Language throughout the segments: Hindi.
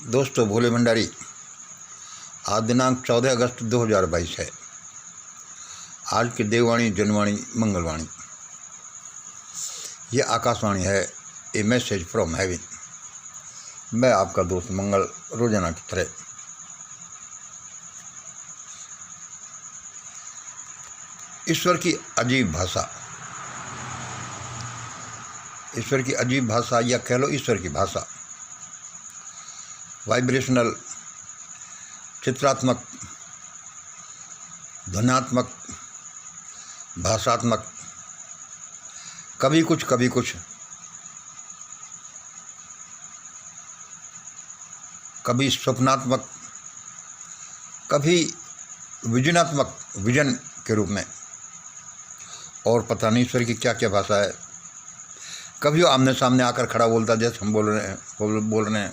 दोस्तों, भोले भंडारी। आज दिनांक 14 अगस्त 2022 है। आज की देववाणी, जनवाणी, मंगलवाणी। ये आकाशवाणी है, ए मैसेज फ्रॉम हेवन। मैं आपका दोस्त मंगल, रोजाना की तरह। ईश्वर की अजीब भाषा। ईश्वर की अजीब भाषा, या कह लो ईश्वर की भाषा। वाइब्रेशनल, चित्रात्मक, ध्वन्यात्मक, भाषात्मक, कभी कुछ कभी कुछ, कभी स्वप्नात्मक, कभी विजनात्मक, विजन के रूप में। और पता नहीं ईश्वर की क्या क्या भाषा है। कभी वो आमने सामने आकर खड़ा बोलता, जैसे हम बोल रहे हैं।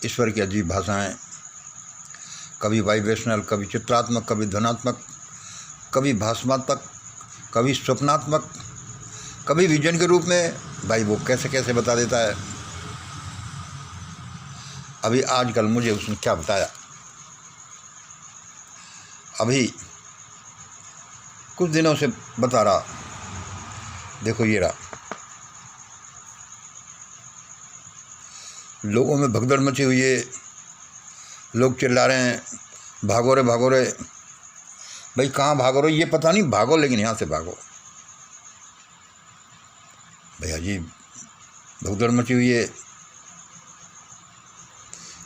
ईश्वर की अजीब भाषाएं, कभी वाइब्रेशनल, कभी चित्रात्मक, कभी ध्वनात्मक, कभी भाषात्मक, कभी स्वप्नात्मक, कभी विजन के रूप में। भाई वो कैसे कैसे बता देता है। अभी आजकल मुझे उसने क्या बताया, अभी कुछ दिनों से बता रहा। देखो ये रहा, लोगों में भगदड़ मची हुई है। लोग चिल्ला रहे हैं, भागो रे भागो रे। भाई कहाँ भागो रे, ये पता नहीं, भागो लेकिन यहाँ से भागो। भाई अजीब भगदड़ मची हुई है।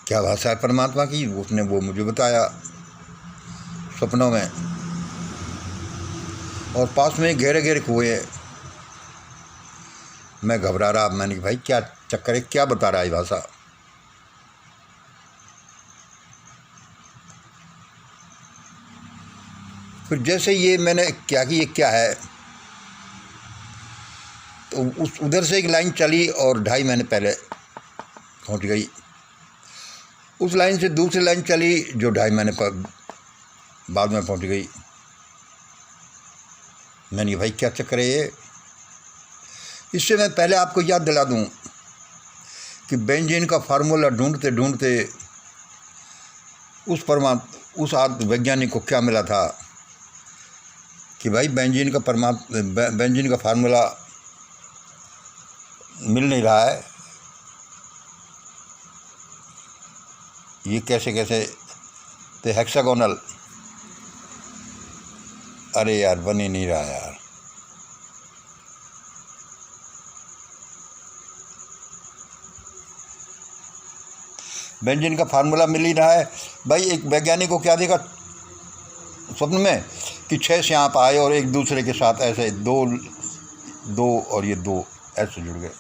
क्या भाषा है परमात्मा की, उसने वो मुझे बताया सपनों में। और पास में गहरे गहरे कुएं। मैं घबरा रहा। मैंने कहा भाई क्या चक्कर है, क्या बता रहा है भाषा। फिर जैसे ये मैंने क्या कि ये क्या है, तो उस उधर से एक लाइन चली और 2.5 महीने पहले पहुंच गई। उस लाइन से दूसरी लाइन चली जो 2.5 महीने बाद में पहुंच गई। मैंने कहा भाई क्या चक्कर है ये। इससे मैं पहले आपको याद दिला दूं कि बेंजीन का फार्मूला ढूंढते ढूंढते उस वैज्ञानिक को क्या मिला था कि भाई बेंजीन का फार्मूला मिल नहीं रहा है। ये कैसे कैसे तो हेक्सागोनल, अरे यार बन ही नहीं रहा यार। बेंजीन का फार्मूला मिल ही रहा है। भाई एक वैज्ञानिक को क्या देखा स्वप्न में कि 6 सांप आए और एक दूसरे के साथ ऐसे दो और ये 2 ऐसे जुड़ गए।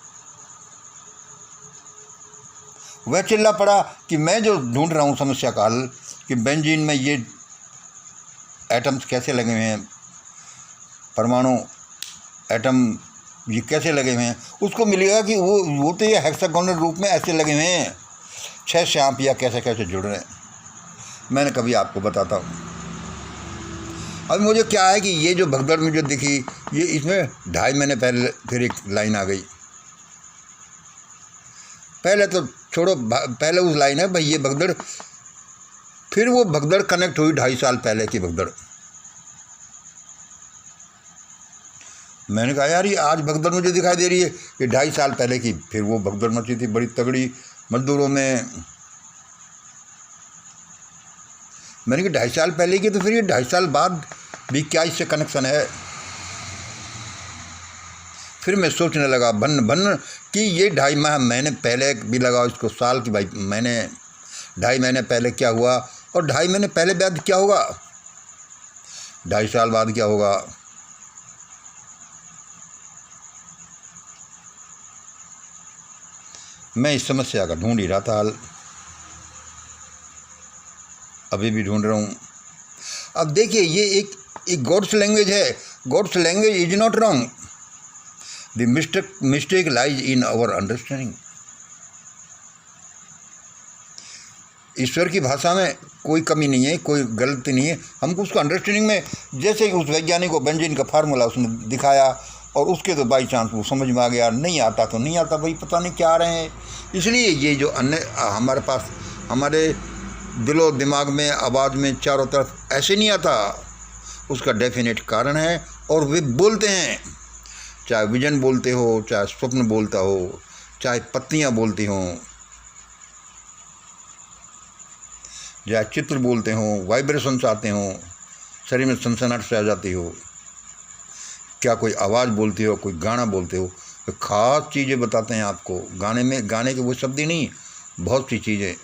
वह चिल्ला पड़ा कि मैं जो ढूंढ रहा हूँ समस्या का हल, कि बेंजीन में ये एटम्स कैसे लगे हुए हैं, परमाणु एटम ये कैसे लगे हुए हैं। उसको मिलेगा कि वो तो ये हेक्सागोनल रूप में ऐसे लगे हुए हैं, 6 सांप या कैसे कैसे जुड़ रहे हैं। मैंने कभी आपको बताता हूँ। अब मुझे क्या है कि ये जो भगदड़ मुझे दिखी, ये इसमें 2.5 महीने पहले फिर एक लाइन आ गई। पहले तो छोड़ो, पहले उस लाइन है भाई ये भगदड़, फिर वो भगदड़ कनेक्ट हुई 2.5 साल पहले की भगदड़। मैंने कहा यार ये आज भगदड़ मुझे दिखाई दे रही है, ये 2.5 साल पहले की। फिर वो भगदड़ मची थी बड़ी तगड़ी मजदूरों में। मैंने कहा 2.5 साल पहले की, तो फिर ये 2.5 साल बाद भी क्या इससे कनेक्शन है। फिर मैं सोचने लगा भन कि ये 2.5 महीने पहले भी लगाओ इसको साल की। भाई मैंने 2.5 महीने पहले क्या हुआ और 2.5 महीने पहले बाद क्या होगा, 2.5 साल बाद क्या होगा। मैं इस समस्या का ढूंढ ही रहा था हल, अभी भी ढूंढ रहा हूँ। अब देखिए ये एक गॉड्स लैंग्वेज है। God's language is not wrong, the mistake lies in our understanding. ईश्वर की भाषा में कोई कमी नहीं है, कोई गलती नहीं है। हमको उसको अंडरस्टैंडिंग में, जैसे उस वैज्ञानिक को बेंजीन का फार्मूला उसने दिखाया और उसके तो बाई चांस वो समझ में आ गया, नहीं आता तो नहीं आता। भाई पता नहीं क्या आ रहे हैं, इसलिए ये जो अन्य हमारे पास हमारे दिलो दिमाग में आवाज़ में चारों तरफ ऐसे नहीं आता, उसका डेफिनेट कारण है और वे बोलते हैं। चाहे विजन बोलते हो, चाहे स्वप्न बोलता हो, चाहे पत्तियाँ बोलती हों, चाहे चित्र बोलते हों, वाइब्रेशंस आते हों, शरीर में सनसनाहट से आ जाती हो, क्या कोई आवाज़ बोलती हो, कोई गाना बोलते हो, तो ख़ास चीज़ें बताते हैं आपको। गाने में गाने के वो शब्द ही नहीं, बहुत सी चीज़ें।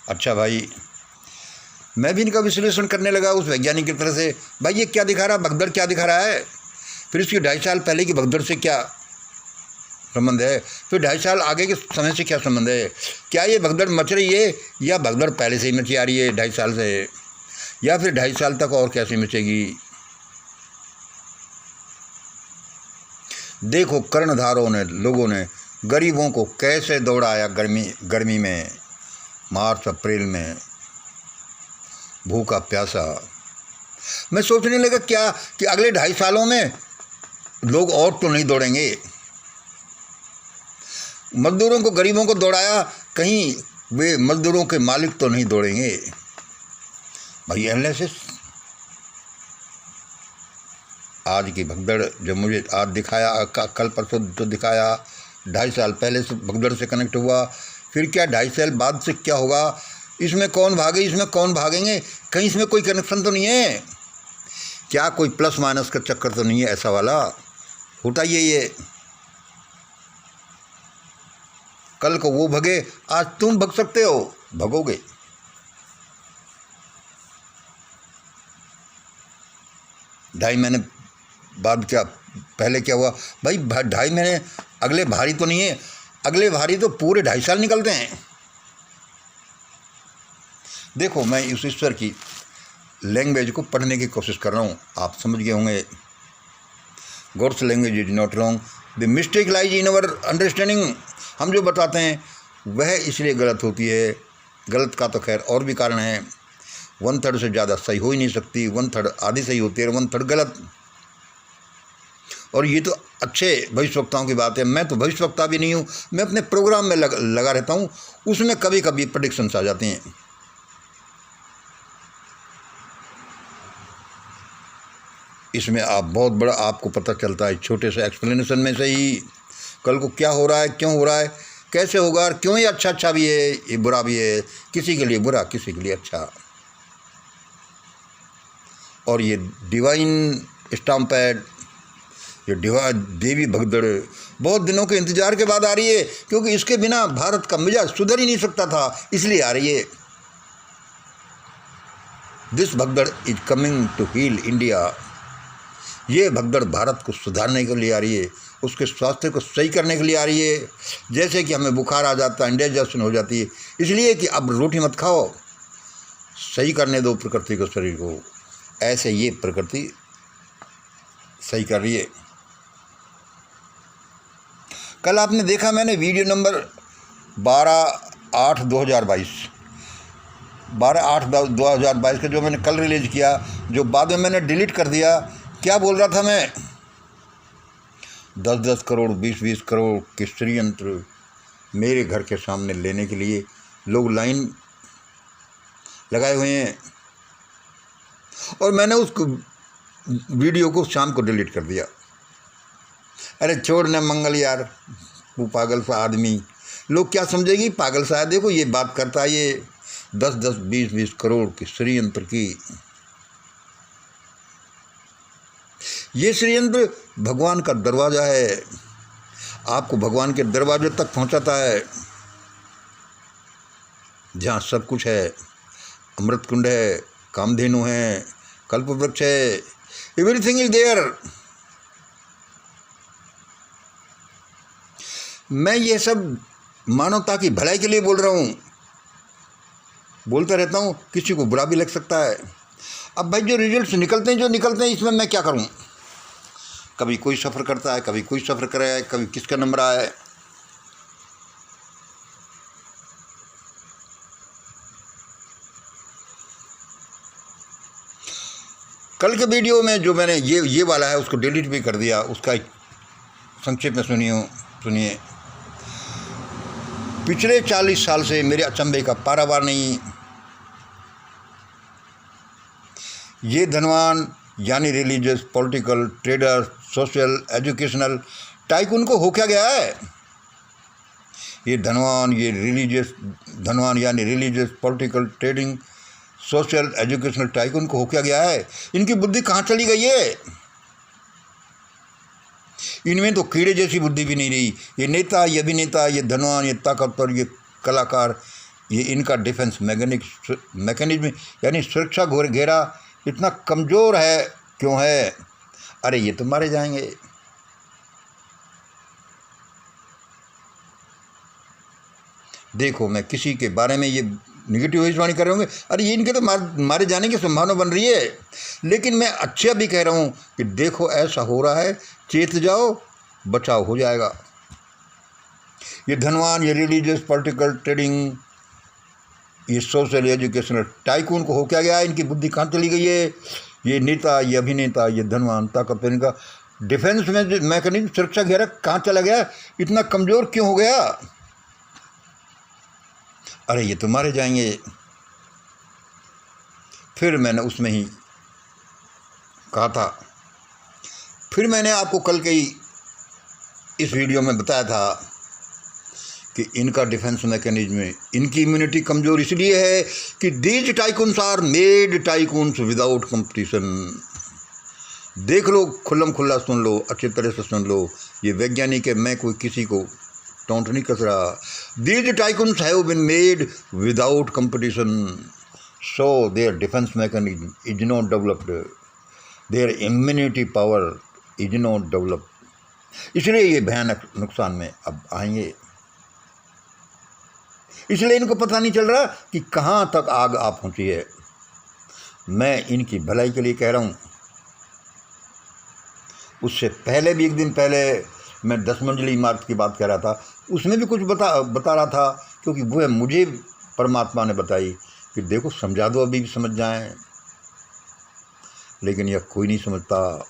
अच्छा भाई, मैं भी इनका विश्लेषण करने लगा उस वैज्ञानिक की तरह से, भाई ये क्या दिखा रहा है, भगदड़ क्या दिखा रहा है, फिर इसकी 2.5 साल पहले की भगदड़ से क्या संबंध है, फिर 2.5 साल आगे के समय से क्या संबंध है, क्या ये भगदड़ मच रही है या भगदड़ पहले से ही मची आ रही है 2.5 साल से, या फिर 2.5 साल तक और कैसे मचेगी। देखो कर्णधारों ने, लोगों ने गरीबों को कैसे दौड़ाया गर्मी में, मार्च अप्रैल में, भूखा प्यासा। मैं सोचने लगा क्या कि अगले 2.5 सालों में लोग और तो नहीं दौड़ेंगे। मजदूरों को, गरीबों को दौड़ाया, कहीं वे मजदूरों के मालिक तो नहीं दौड़ेंगे। भाई एनालिसिस आज की भगदड़ जो मुझे आज दिखाया, कल परसों जो दिखाया, 2.5 साल पहले से भगदड़ से कनेक्ट हुआ, फिर क्या 2.5 साल बाद से क्या होगा, इसमें कौन भागे, इसमें कौन भागेंगे, कहीं इसमें कोई कनेक्शन तो नहीं है, क्या कोई प्लस माइनस का चक्कर तो नहीं है ऐसा वाला। होता ये कल को वो भगे, आज तुम भग सकते हो, भगोगे। ढाई महीने बाद क्या, पहले क्या हुआ भाई, 2.5 महीने अगले भारी तो नहीं है, अगले भारी तो पूरे 2.5 साल निकलते हैं। देखो मैं इस ईश्वर की लैंग्वेज को पढ़ने की कोशिश कर रहा हूँ, आप समझ गए होंगे। God's language is not wrong, the mistake lies in our understanding. हम जो बताते हैं वह इसलिए गलत होती है, गलत का तो खैर और भी कारण है, 1/3 से ज़्यादा सही हो ही नहीं सकती, 1/3 आधी सही होती है और 1/3 गलत। और ये तो अच्छे भविष्यवक्ताओं की बात है, मैं तो भविष्यवक्ता भी नहीं हूँ, मैं अपने प्रोग्राम में लगा रहता हूँ, उसमें कभी कभी प्रेडिक्शंस आ जाती हैं। इसमें आप बहुत बड़ा आपको पता चलता है छोटे से एक्सप्लेनेशन में से ही, कल को क्या हो रहा है, क्यों हो रहा है, कैसे होगा, और क्यों ये अच्छा भी है, ये बुरा भी है, किसी के लिए बुरा, किसी के लिए अच्छा। और ये डिवाइन स्टैम्प पैड, ये देवी भगदड़ बहुत दिनों के इंतजार के बाद आ रही है, क्योंकि इसके बिना भारत का मिजाज सुधर ही नहीं सकता था, इसलिए आ रही है। दिस भगदड़ is coming to heal India. ये भगदड़ भारत को सुधारने के लिए आ रही है, उसके स्वास्थ्य को सही करने के लिए आ रही है। जैसे कि हमें बुखार आ जाता है, इंडाइजेशन हो जाती है, इसलिए कि अब रोटी मत खाओ, सही करने दो प्रकृति को, शरीर को, ऐसे ये प्रकृति सही कर रही है। कल आपने देखा, मैंने वीडियो नंबर 12/8/2022 का जो मैंने कल रिलीज किया, जो बाद में मैंने डिलीट कर दिया। क्या बोल रहा था मैं, 10-10 करोड़ 20-20 करोड़ के षड्यंत्र मेरे घर के सामने लेने के लिए लोग लाइन लगाए हुए हैं, और मैंने उस वीडियो को शाम को डिलीट कर दिया। अरे छोड़ न मंगल यार, वो पागल सा आदमी, लोग क्या समझेगी, पागल सा है। देखो ये बात करता है, ये 10-10 20-20 करोड़ के षड्यंत्र की। ये षड्यंत्र भगवान का दरवाज़ा है, आपको भगवान के दरवाजे तक पहुंचाता है, जहाँ सब कुछ है, अमृत कुंड है, कामधेनु है, कल्पवृक्ष है, एवरीथिंग इज देयर। मैं ये सब मानवता की भलाई के लिए बोल रहा हूँ, बोलता रहता हूँ, किसी को बुरा भी लग सकता है। अब भाई जो रिजल्ट्स निकलते हैं, जो निकलते हैं, इसमें मैं क्या करूँ, कभी कोई सफ़र करता है, कभी कोई सफ़र कराया है, कभी किसका नंबर आया है। कल के वीडियो में जो मैंने ये वाला है उसको डिलीट भी कर दिया, उसका संक्षेप में सुनियो। सुनिए, पिछले 40 साल से मेरे अचंभे का पारावार नहीं। ये धनवान यानी religious, political, trader, social, educational tycoon को हो क्या गया है? ये धनवान यानी religious, political, trading, social, educational tycoon को हो क्या गया है? इनकी बुद्धि कहाँ चली गई है? इनमें तो कीड़े जैसी बुद्धि भी नहीं रही। ये नेता, ये अभिनेता, ये धनवान, ये ताकतवर, ये कलाकार, ये इनका डिफेंस मैकेनिज्म यानी सुरक्षा घेरा इतना कमज़ोर है क्यों है? अरे ये तो मारे जाएंगे। देखो, मैं किसी के बारे में ये निगेटिव भविष्यवाणी कर रहे होंगे, अरे ये इनके तो मारे जाने की संभावना बन रही है, लेकिन मैं अच्छा भी कह रहा हूँ कि देखो ऐसा हो रहा है, चेत जाओ, बचाव हो जाएगा। ये धनवान, ये रिलीजियस, पॉलिटिकल, ट्रेडिंग, ये सोशल, एजुकेशनल टाइकून को हो क्या गया? इनकी बुद्धि कहाँ चली गई है? ये नेता, ये अभिनेता, ये धनवान, ताकतवर, इनका डिफेंस में मैकेनिज्म, सुरक्षा घेरा कहाँ चला गया? इतना कमज़ोर क्यों हो गया? अरे ये तो मारे जाएंगे। फिर मैंने उसमें ही कहा था, फिर मैंने आपको कल के ही इस वीडियो में बताया था कि इनका डिफेंस मैकेनिज्म, इनकी इम्यूनिटी कमज़ोर इसलिए है कि these tycoons are made tycoons without competition. देख लो, खुल्लम खुल्ला सुन लो, अच्छी तरह से सुन लो, ये वैज्ञानिक है, मैं कोई किसी को टोंट नहीं कस रहा। These tycoons have been made without competition, so their defence mechanism is not developed, their immunity power is not developed. इसलिए ये भयानक नुकसान में अब आएंगे। इसलिए इनको पता नहीं चल रहा कि कहाँ तक आग आ पहुँची है। मैं इनकी भलाई के लिए कह रहा हूँ। उससे पहले भी एक दिन पहले मैं 10 मंजिली इमारत की बात कह रहा था, उसमें भी कुछ बता रहा था, क्योंकि वो मुझे परमात्मा ने बताई कि देखो समझा दो, अभी भी समझ जाएं, लेकिन यह कोई नहीं समझता।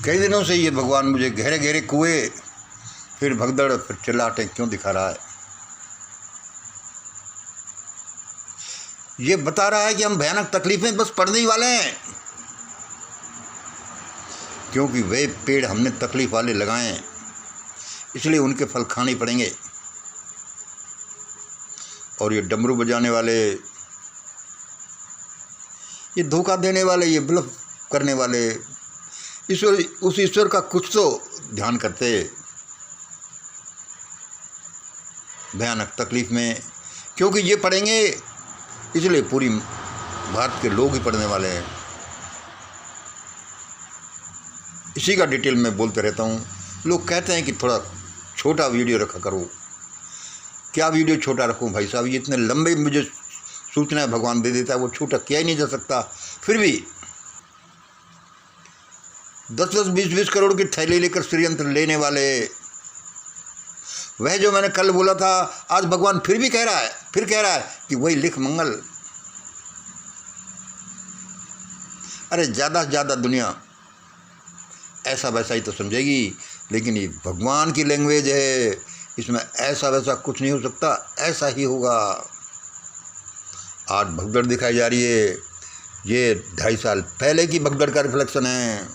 कई दिनों से ये भगवान मुझे गहरे गहरे कुएं, फिर भगदड़, फिर चिल्लाहटे क्यों दिखा रहा है? ये बता रहा है कि हम भयानक तकलीफें बस पड़ने ही वाले हैं, क्योंकि वे पेड़ हमने तकलीफ वाले लगाए हैं, इसलिए उनके फल खाने पड़ेंगे। और ये डमरू बजाने वाले, ये धोखा देने वाले, ये ब्लफ करने वाले, उस ईश्वर का कुछ तो ध्यान करते। भयानक तकलीफ में, क्योंकि ये पढ़ेंगे, इसलिए पूरी भारत के लोग ही पढ़ने वाले हैं। इसी का डिटेल में बोलते रहता हूँ। लोग कहते हैं कि थोड़ा छोटा वीडियो रखा करो। क्या वीडियो छोटा रखूँ भाई साहब? ये इतने लंबे मुझे सूचनाएं भगवान दे देता है, वो छोटा किया ही नहीं जा सकता। फिर भी 10-10, 20-20 करोड़ की थैली लेकर षड्यंत्र लेने वाले, वह जो मैंने कल बोला था, आज भगवान फिर भी कह रहा है कि वही लिख मंगल। अरे ज़्यादा से ज़्यादा दुनिया ऐसा वैसा ही तो समझेगी, लेकिन ये भगवान की लैंग्वेज है, इसमें ऐसा वैसा कुछ नहीं हो सकता, ऐसा ही होगा। आज भगदड़ दिखाई जा रही है, ये 2.5 साल पहले की भगदड़ का रिफ्लेक्शन है।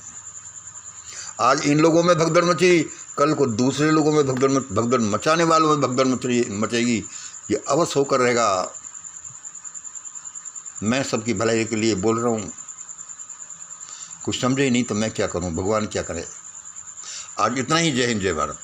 आज इन लोगों में भगदड़ मची, कल को दूसरे लोगों में भगदड़ मचाने वालों में भगदड़ मचेगी। ये अवश्य होकर रहेगा। मैं सबकी भलाई के लिए बोल रहा हूँ। कुछ समझे ही नहीं तो मैं क्या करूँ, भगवान क्या करे। आज इतना ही। जय हिंद, जय भारत।